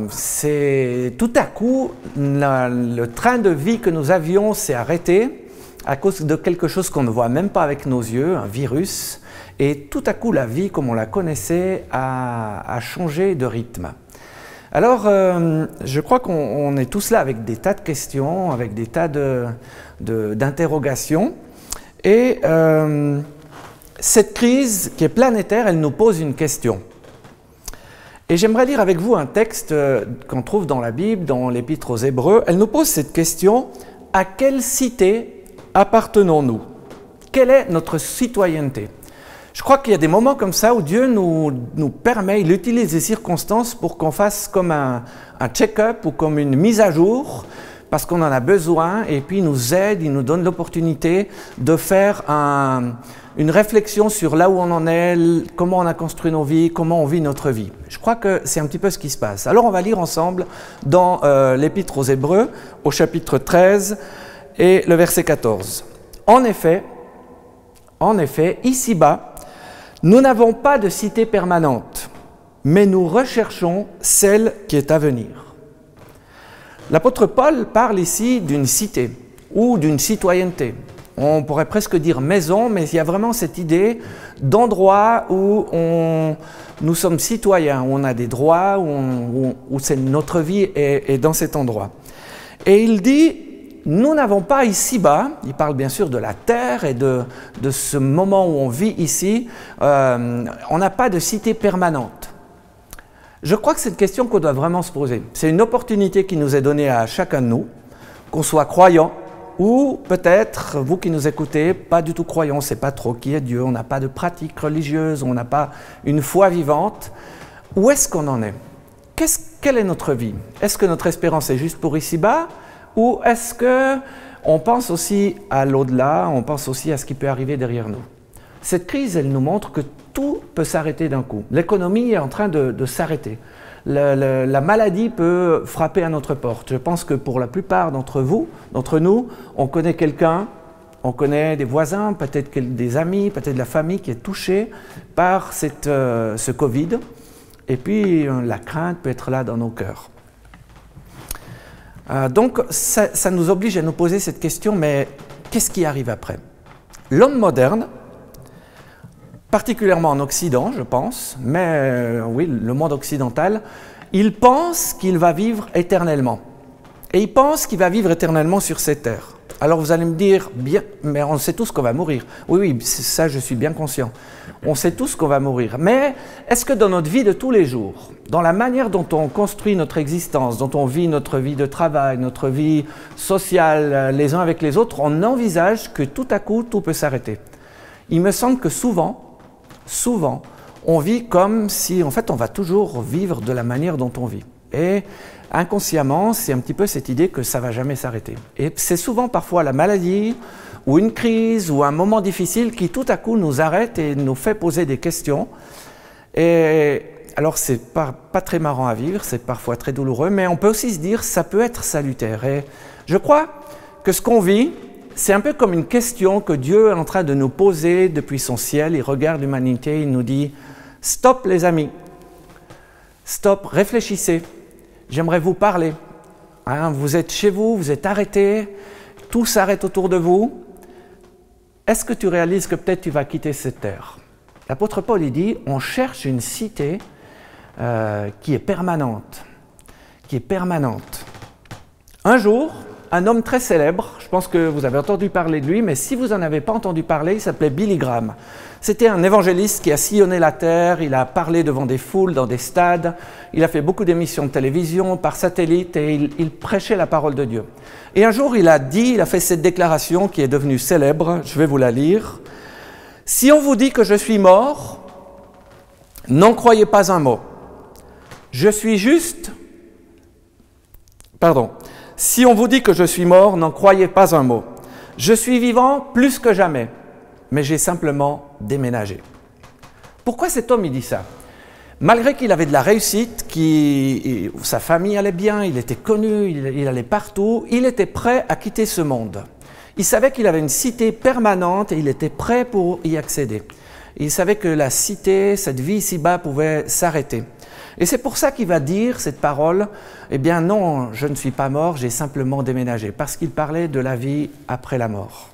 C'est tout à coup, le train de vie que nous avions s'est arrêté à cause de quelque chose qu'on ne voit même pas avec nos yeux, un virus. Et tout à coup, la vie, comme on la connaissait, a changé de rythme. Alors, je crois qu'on est tous là avec des tas de questions, avec des tas d'interrogations. Et cette crise qui est planétaire, elle nous pose une question. Et j'aimerais lire avec vous un texte qu'on trouve dans la Bible, dans l'Épître aux Hébreux. Elle nous pose cette question: à quelle cité appartenons-nous? Quelle est notre citoyenneté? Je crois qu'il y a des moments comme ça où Dieu nous permet, il utilise les circonstances pour qu'on fasse comme un check-up ou comme une mise à jour, parce qu'on en a besoin, et puis il nous aide, il nous donne l'opportunité de faire une réflexion sur là où on en est, comment on a construit nos vies, comment on vit notre vie. Je crois que c'est un petit peu ce qui se passe. Alors on va lire ensemble dans l'Épître aux Hébreux, au chapitre 13 et le verset 14. En effet, ici-bas, nous n'avons pas de cité permanente, mais nous recherchons celle qui est à venir. L'apôtre Paul parle ici d'une cité ou d'une citoyenneté. On pourrait presque dire maison, mais il y a vraiment cette idée d'endroit où nous sommes citoyens, où on a des droits, où notre vie est dans cet endroit. Et il dit, nous n'avons pas ici-bas, il parle bien sûr de la terre et de ce moment où on vit ici, on n'a pas de cité permanente. Je crois que c'est une question qu'on doit vraiment se poser. C'est une opportunité qui nous est donnée à chacun de nous, qu'on soit croyant, ou peut-être, vous qui nous écoutez, pas du tout croyants, on ne sait pas trop qui est Dieu, on n'a pas de pratique religieuse, on n'a pas une foi vivante. Où est-ce qu'on en est? Quelle est notre vie? Est-ce que notre espérance est juste pour ici-bas? Ou est-ce qu'on pense aussi à l'au-delà, on pense aussi à ce qui peut arriver derrière nous? Cette crise, elle nous montre que tout peut s'arrêter d'un coup. L'économie est en train de s'arrêter. La maladie peut frapper à notre porte. Je pense que pour la plupart d'entre nous, on connaît quelqu'un, on connaît des voisins, peut-être des amis, peut-être de la famille qui est touchée par ce Covid. Et puis la crainte peut être là dans nos cœurs. Donc ça nous oblige à nous poser cette question, mais qu'est-ce qui arrive après? L'homme moderne, particulièrement en Occident, je pense, mais oui, le monde occidental, il pense qu'il va vivre éternellement. Et il pense qu'il va vivre éternellement sur cette terre. Alors vous allez me dire, bien, mais on sait tous qu'on va mourir. Oui, ça je suis bien conscient. On sait tous qu'on va mourir. Mais est-ce que dans notre vie de tous les jours, dans la manière dont on construit notre existence, dont on vit notre vie de travail, notre vie sociale les uns avec les autres, on envisage que tout à coup, tout peut s'arrêter? Il me semble que souvent, on vit comme si, en fait, on va toujours vivre de la manière dont on vit. Et inconsciemment, c'est un petit peu cette idée que ça ne va jamais s'arrêter. Et c'est souvent parfois la maladie, ou une crise, ou un moment difficile qui tout à coup nous arrête et nous fait poser des questions. Et alors, c'est pas très marrant à vivre, c'est parfois très douloureux, mais on peut aussi se dire, ça peut être salutaire. Et je crois que ce qu'on vit, c'est un peu comme une question que Dieu est en train de nous poser depuis son ciel. Il regarde l'humanité, il nous dit « Stop les amis, stop, réfléchissez, j'aimerais vous parler. Hein, vous êtes chez vous, vous êtes arrêtés, tout s'arrête autour de vous. Est-ce que tu réalises que peut-être tu vas quitter cette terre ?» L'apôtre Paul, il dit « On cherche une cité qui est permanente, Un jour, un homme très célèbre, je pense que vous avez entendu parler de lui, mais si vous n'en avez pas entendu parler, il s'appelait Billy Graham. C'était un évangéliste qui a sillonné la terre, il a parlé devant des foules, dans des stades, il a fait beaucoup d'émissions de télévision, par satellite, et il prêchait la parole de Dieu. Et un jour, il a fait cette déclaration qui est devenue célèbre, je vais vous la lire. « Si on vous dit que je suis mort, n'en croyez pas un mot. Si on vous dit que je suis mort, n'en croyez pas un mot. Je suis vivant plus que jamais, mais j'ai simplement déménagé. » Pourquoi cet homme il dit ça? Malgré qu'il avait de la réussite, sa famille allait bien, il était connu, il allait partout, il était prêt à quitter ce monde. Il savait qu'il avait une cité permanente et il était prêt pour y accéder. Il savait que la cité, cette vie ici-bas pouvait s'arrêter. Et c'est pour ça qu'il va dire cette parole, eh bien non, je ne suis pas mort, j'ai simplement déménagé, parce qu'il parlait de la vie après la mort.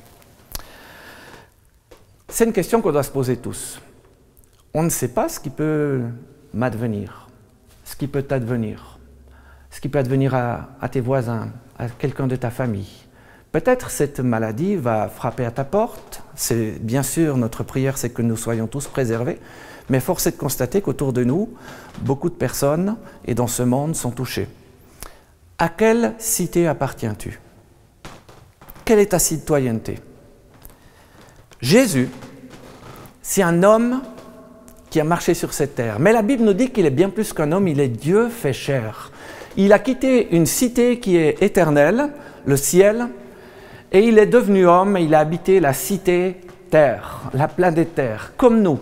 C'est une question qu'on doit se poser tous. On ne sait pas ce qui peut m'advenir, ce qui peut t'advenir, ce qui peut advenir à tes voisins, à quelqu'un de ta famille. Peut-être cette maladie va frapper à ta porte, c'est bien sûr notre prière, c'est que nous soyons tous préservés, mais force est de constater qu'autour de nous, beaucoup de personnes et dans ce monde sont touchées. À quelle cité appartiens-tu? Quelle est ta citoyenneté? Jésus, c'est un homme qui a marché sur cette terre. Mais la Bible nous dit qu'il est bien plus qu'un homme, il est Dieu fait chair. Il a quitté une cité qui est éternelle, le ciel, et il est devenu homme et il a habité la cité terre, la planète Terre, comme nous.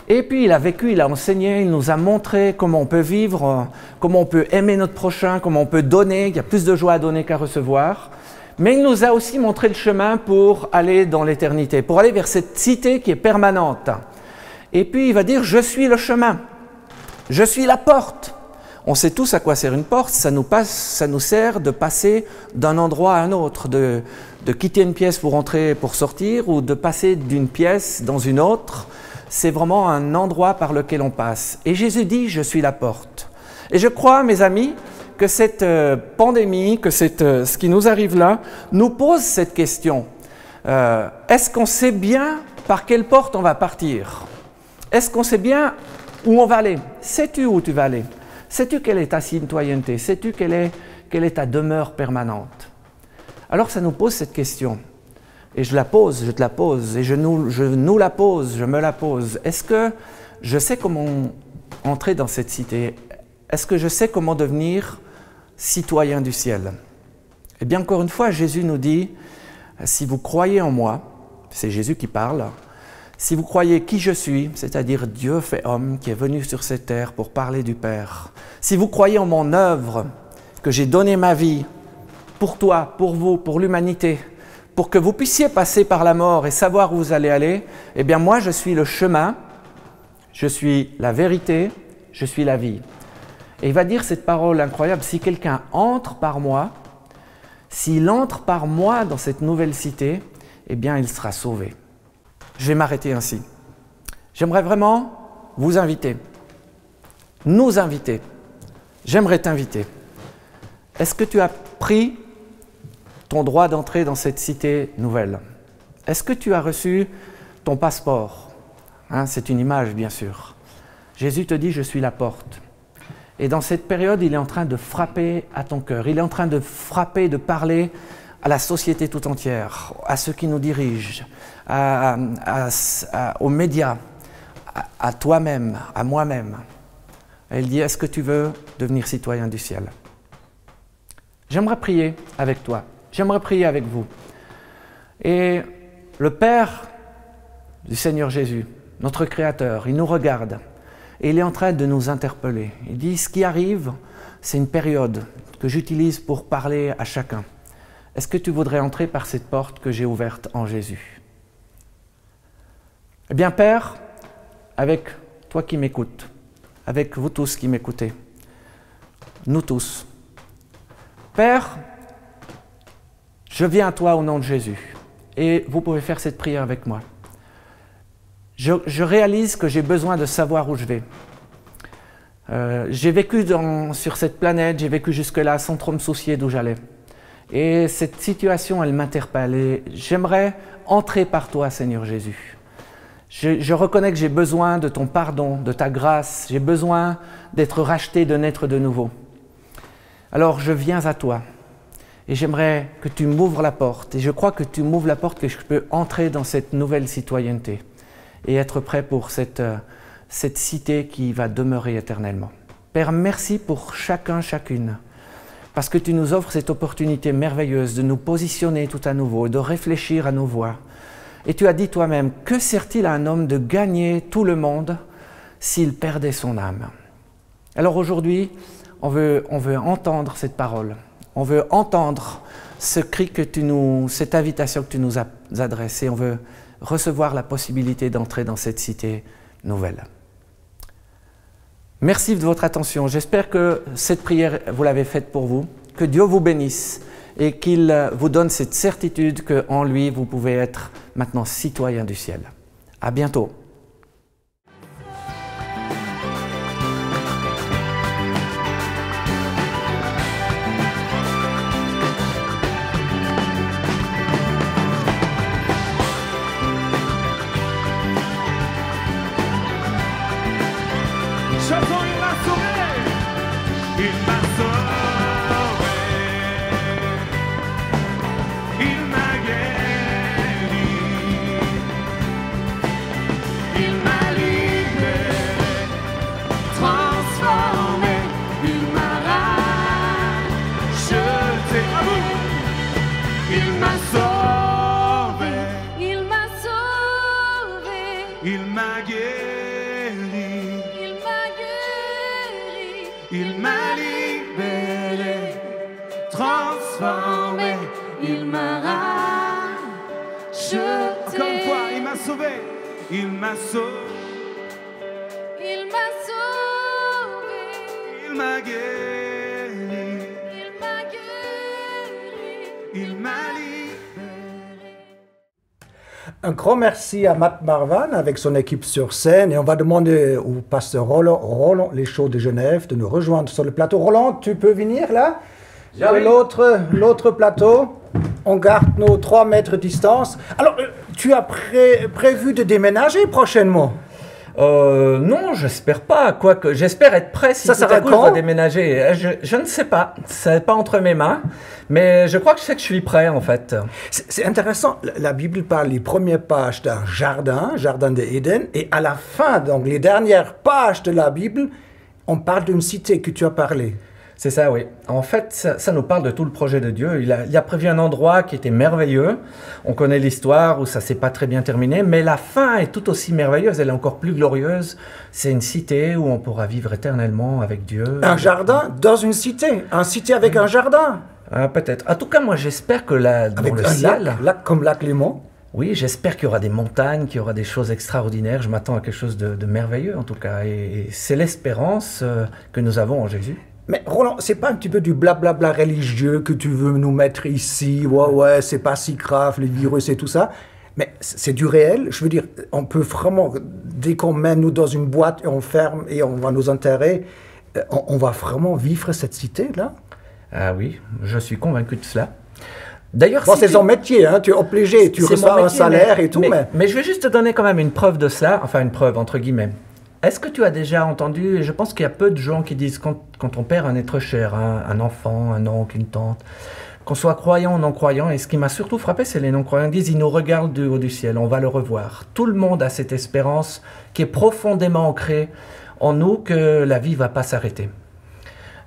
Et puis il a vécu, il a enseigné, il nous a montré comment on peut vivre, comment on peut aimer notre prochain, comment on peut donner. Il y a plus de joie à donner qu'à recevoir. Mais il nous a aussi montré le chemin pour aller dans l'éternité, pour aller vers cette cité qui est permanente. Et puis il va dire, je suis le chemin, je suis la porte. On sait tous à quoi sert une porte, ça nous sert de passer d'un endroit à un autre, de quitter une pièce pour entrer, pour sortir, ou de passer d'une pièce dans une autre. C'est vraiment un endroit par lequel on passe. Et Jésus dit, je suis la porte. Et je crois, mes amis, que cette pandémie, que ce qui nous arrive là, nous pose cette question. Est-ce qu'on sait bien par quelle porte on va partir? Est-ce qu'on sait bien où on va aller? Sais-tu où tu vas aller? Sais-tu quelle est ta citoyenneté? Sais-tu quelle est ta demeure permanente? Alors ça nous pose cette question. Et je la pose, je te la pose, et je nous la pose, je me la pose. Est-ce que je sais comment entrer dans cette cité? Est-ce que je sais comment devenir citoyen du ciel? Eh bien, encore une fois, Jésus nous dit, si vous croyez en moi, c'est Jésus qui parle, si vous croyez qui je suis, c'est-à-dire Dieu fait homme, qui est venu sur cette terre pour parler du Père, si vous croyez en mon œuvre, que j'ai donné ma vie pour toi, pour vous, pour l'humanité, pour que vous puissiez passer par la mort et savoir où vous allez aller, eh bien moi je suis le chemin, je suis la vérité, je suis la vie. Et il va dire cette parole incroyable, si quelqu'un entre par moi, s'il entre par moi dans cette nouvelle cité, eh bien il sera sauvé. Je vais m'arrêter ainsi. J'aimerais vraiment vous inviter, nous inviter. J'aimerais t'inviter. Est-ce que tu as pris ton droit d'entrer dans cette cité nouvelle? Est-ce que tu as reçu ton passeport? C'est une image, bien sûr. Jésus te dit, je suis la porte. Et dans cette période, il est en train de frapper à ton cœur. Il est en train de frapper, de parler à la société tout entière, à ceux qui nous dirigent, aux médias, à toi-même, à moi-même. Et il dit, est-ce que tu veux devenir citoyen du ciel? J'aimerais prier avec toi. J'aimerais prier avec vous. Et le Père du Seigneur Jésus, notre Créateur, il nous regarde et il est en train de nous interpeller. Il dit, ce qui arrive, c'est une période que j'utilise pour parler à chacun. Est-ce que tu voudrais entrer par cette porte que j'ai ouverte en Jésus? Eh bien, Père, avec toi qui m'écoutes, avec vous tous qui m'écoutez, nous tous, Père, je viens à toi au nom de Jésus et vous pouvez faire cette prière avec moi. Je réalise que j'ai besoin de savoir où je vais. J'ai vécu sur cette planète, j'ai vécu jusque-là sans trop me soucier d'où j'allais. Et cette situation, elle m'interpelle et j'aimerais entrer par toi, Seigneur Jésus. Je reconnais que j'ai besoin de ton pardon, de ta grâce, j'ai besoin d'être racheté, de naître de nouveau. Alors je viens à toi. Et j'aimerais que tu m'ouvres la porte. Et je crois que tu m'ouvres la porte, que je peux entrer dans cette nouvelle citoyenneté et être prêt pour cette cité qui va demeurer éternellement. Père, merci pour chacun, chacune, parce que tu nous offres cette opportunité merveilleuse de nous positionner tout à nouveau, de réfléchir à nos voies. Et tu as dit toi-même, que sert-il à un homme de gagner tout le monde s'il perdait son âme? Alors aujourd'hui, on veut entendre cette parole. On veut entendre ce cri cette invitation que tu nous as adressée. On veut recevoir la possibilité d'entrer dans cette cité nouvelle. Merci de votre attention. J'espère que cette prière, vous l'avez faite pour vous. Que Dieu vous bénisse et qu'il vous donne cette certitude qu'en lui, vous pouvez être maintenant citoyen du ciel. À bientôt. Il m'a sauvé. il m'a libéré, transformé, il m'a racheté. encore une fois, il m'a sauvé, il m'a sauvé, Il m'a sauvé, il m'a guéri, il m'a guéri. il m'a libéré. Un grand merci à Matt Marvan avec son équipe sur scène et on va demander au pasteur Roland Les Chaux de Genève de nous rejoindre sur le plateau. Roland, tu peux venir là? De l'autre plateau, on garde nos 3 mètres de distance. Alors, tu as prévu de déménager prochainement? Non, j'espère pas. Quoique, j'espère être prêt si Ça tout à sera coup je quand? dois déménager. Je ne sais pas. C'est pas entre mes mains. Mais je crois que je sais que je suis prêt, en fait. C'est intéressant, la Bible parle les premières pages d'un jardin d'Éden, et à la fin, donc les dernières pages de la Bible, on parle d'une cité que tu as parlé. C'est ça, oui. En fait, ça nous parle de tout le projet de Dieu. Il a prévu un endroit qui était merveilleux. On connaît l'histoire où ça s'est pas très bien terminé, mais la fin est tout aussi merveilleuse. Elle est encore plus glorieuse. C'est une cité où on pourra vivre éternellement avec Dieu. Un jardin dans une cité avec un jardin. Ah, peut-être. En tout cas, moi, j'espère que là, dans Avec le un ciel... lac comme lac Léman. Oui, j'espère qu'il y aura des montagnes, qu'il y aura des choses extraordinaires. Je m'attends à quelque chose de merveilleux, en tout cas. Et c'est l'espérance que nous avons en Jésus. Mais Roland, c'est pas un petit peu du blablabla religieux que tu veux nous mettre ici? Ouais, c'est pas si grave, les virus et tout ça. Mais c'est du réel. Je veux dire, on peut vraiment, dès qu'on met nous dans une boîte et on ferme et on va nous enterrer, on va vraiment vivre cette cité-là? Ah oui, je suis convaincu de cela. D'ailleurs, Bon, c'est son métier, hein, tu es obligé, tu c'est reçois mon un métier, salaire et tout, mais je vais juste te donner quand même une preuve de cela, enfin une preuve entre guillemets. Est-ce que tu as déjà entendu, et je pense qu'il y a peu de gens qui disent quand on perd un être cher, un enfant, un oncle, une tante, qu'on soit croyant ou non croyant, et ce qui m'a surtout frappé, c'est les non-croyants disent, ils nous regardent du haut du ciel, on va le revoir. Tout le monde a cette espérance qui est profondément ancrée en nous que la vie ne va pas s'arrêter.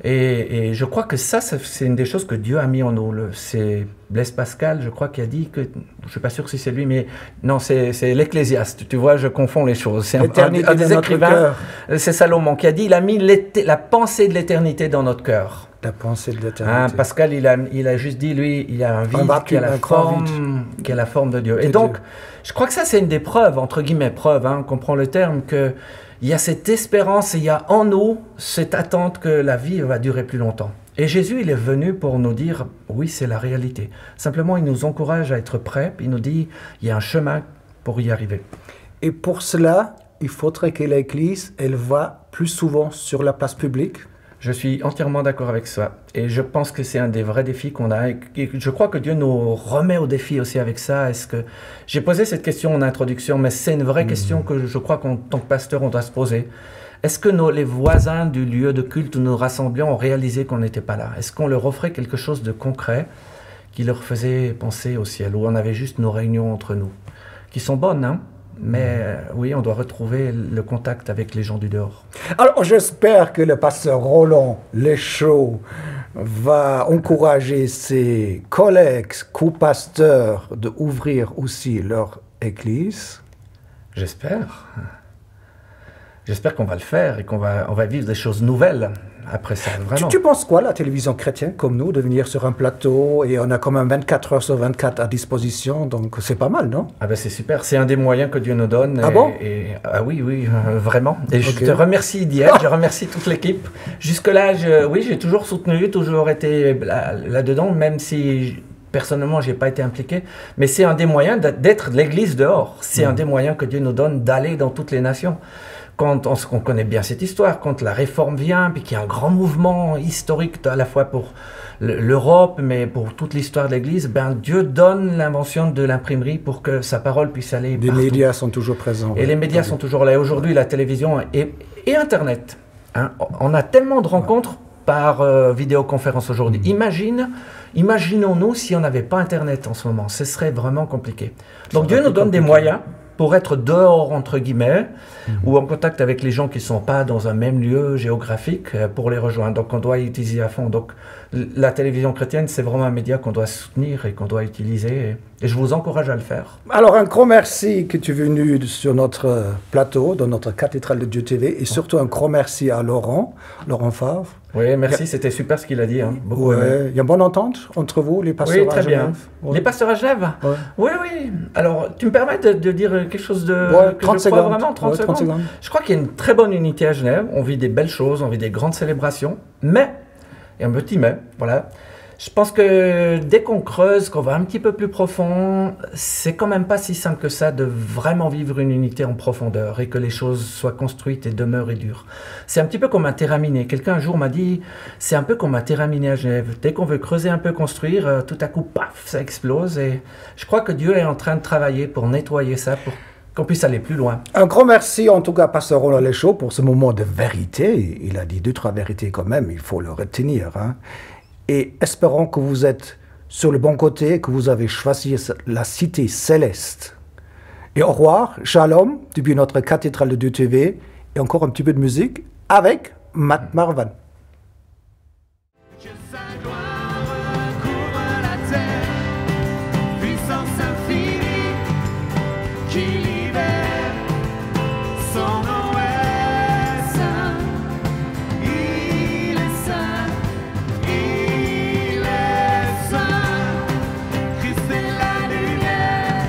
Et je crois que ça, c'est une des choses que Dieu a mis en nous. C'est Blaise Pascal, je crois, qui a dit que, je ne suis pas sûr si c'est lui, mais non, c'est l'Ecclésiaste. Tu vois, je confonds les choses. C'est un des écrivains, c'est Salomon, qui a dit, il a mis la pensée de l'éternité dans notre cœur. La pensée de l'éternité. Hein, Pascal, il a juste dit, lui, il a un vide qui a la forme de Dieu. Et donc, je crois que ça, c'est une des preuves, entre guillemets, preuves, hein, on comprend le terme, que il y a cette espérance et il y a en nous cette attente que la vie va durer plus longtemps. Et Jésus, il est venu pour nous dire, oui, c'est la réalité. Simplement, il nous encourage à être prêts, puis il nous dit, il y a un chemin pour y arriver. Et pour cela, il faudrait que l'Église, elle va plus souvent sur la place publique. Je suis entièrement d'accord avec ça. Et je pense que c'est un des vrais défis qu'on a. Et je crois que Dieu nous remet au défi aussi avec ça. J'ai posé cette question en introduction, mais c'est une vraie question que je crois qu'en tant que pasteur, on doit se poser. Est-ce que les voisins du lieu de culte où nous rassemblions ont réalisé qu'on n'était pas là? Est-ce qu'on leur offrait quelque chose de concret qui leur faisait penser au ciel? Ou on avait juste nos réunions entre nous? Qui sont bonnes, hein? Mais oui, on doit retrouver le contact avec les gens du dehors. Alors, j'espère que le pasteur Roland Les Chaux va encourager ses collègues co-pasteurs d'ouvrir aussi leur église. J'espère. J'espère qu'on va le faire et qu'on va vivre des choses nouvelles après ça, vraiment. Tu penses quoi, la télévision chrétienne comme nous, de venir sur un plateau et on a quand même 24 heures sur 24 à disposition, donc c'est pas mal, non? Ah ben c'est super, c'est un des moyens que Dieu nous donne. Ah bon? Ah oui, vraiment. Et je te remercie d'y être, je remercie toute l'équipe. Jusque-là, j'ai toujours soutenu, toujours été là-dedans, même si personnellement, je n'ai pas été impliqué. Mais c'est un des moyens d'être l'église dehors. C'est un des moyens que Dieu nous donne d'aller dans toutes les nations. Quand on connaît bien cette histoire, quand la réforme vient, puis qu'il y a un grand mouvement historique à la fois pour l'Europe, mais pour toute l'histoire de l'Église, Dieu donne l'invention de l'imprimerie pour que sa parole puisse aller partout. Les médias sont toujours présents. Et les médias sont toujours là. Et aujourd'hui, la télévision et Internet. Hein, on a tellement de rencontres par vidéoconférence aujourd'hui. Imaginons-nous si on n'avait pas Internet en ce moment. Ce serait vraiment compliqué. Donc Dieu nous donne des moyens pour être dehors, entre guillemets, ou en contact avec les gens qui ne sont pas dans un même lieu géographique pour les rejoindre. Donc on doit utiliser à fond. Donc la télévision chrétienne, c'est vraiment un média qu'on doit soutenir et qu'on doit utiliser. Et je vous encourage à le faire. Alors, un grand merci que tu es venu sur notre plateau, dans notre cathédrale de Dieu TV, et surtout un grand merci à Laurent Favre. Oui, merci, c'était super ce qu'il a dit. Hein. Beaucoup aimé. Ouais. Il y a une bonne entente entre vous, les pasteurs Oui, très à bien. Genève? Ouais. Les pasteurs à Genève? Ouais. Oui, oui. Alors, tu me permets de dire quelque chose de... Ouais, que 30 je crois secondes. vraiment, 30 Ouais, 30 secondes. secondes. Je crois qu'il y a une très bonne unité à Genève. On vit des belles choses, on vit des grandes célébrations. Mais, et un petit mais, voilà. Je pense que dès qu'on creuse, qu'on va un petit peu plus profond, c'est quand même pas si simple que ça de vraiment vivre une unité en profondeur et que les choses soient construites et demeurent et durent. C'est un petit peu comme un terrain miné. Quelqu'un un jour m'a dit, c'est un peu comme un terrain miné à Genève. Dès qu'on veut creuser un peu, construire, tout à coup, paf, ça explose. Et je crois que Dieu est en train de travailler pour nettoyer ça, pour qu'on puisse aller plus loin. Un grand merci en tout cas à Pasteur Roland Leschaud pour ce moment de vérité. Il a dit 2-3 vérités quand même, il faut le retenir. Hein. Et espérons que vous êtes sur le bon côté, que vous avez choisi la cité céleste. Et au revoir, shalom, depuis notre cathédrale de Dieu TV, et encore un petit peu de musique avec Matt Marvan. Que sa gloire couvre la terre, puissance infinie qui libère. Son nom est saint, il est saint, il est saint. Christ est la lumière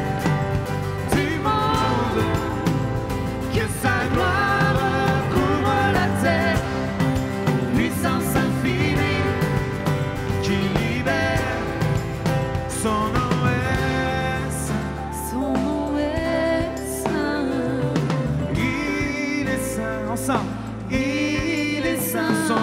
du monde. Que sa gloire couvre la terre, puissance infinie qui libère. Son nom est saint, Son nom est saint. il est saint, ensemble. Il est saint, son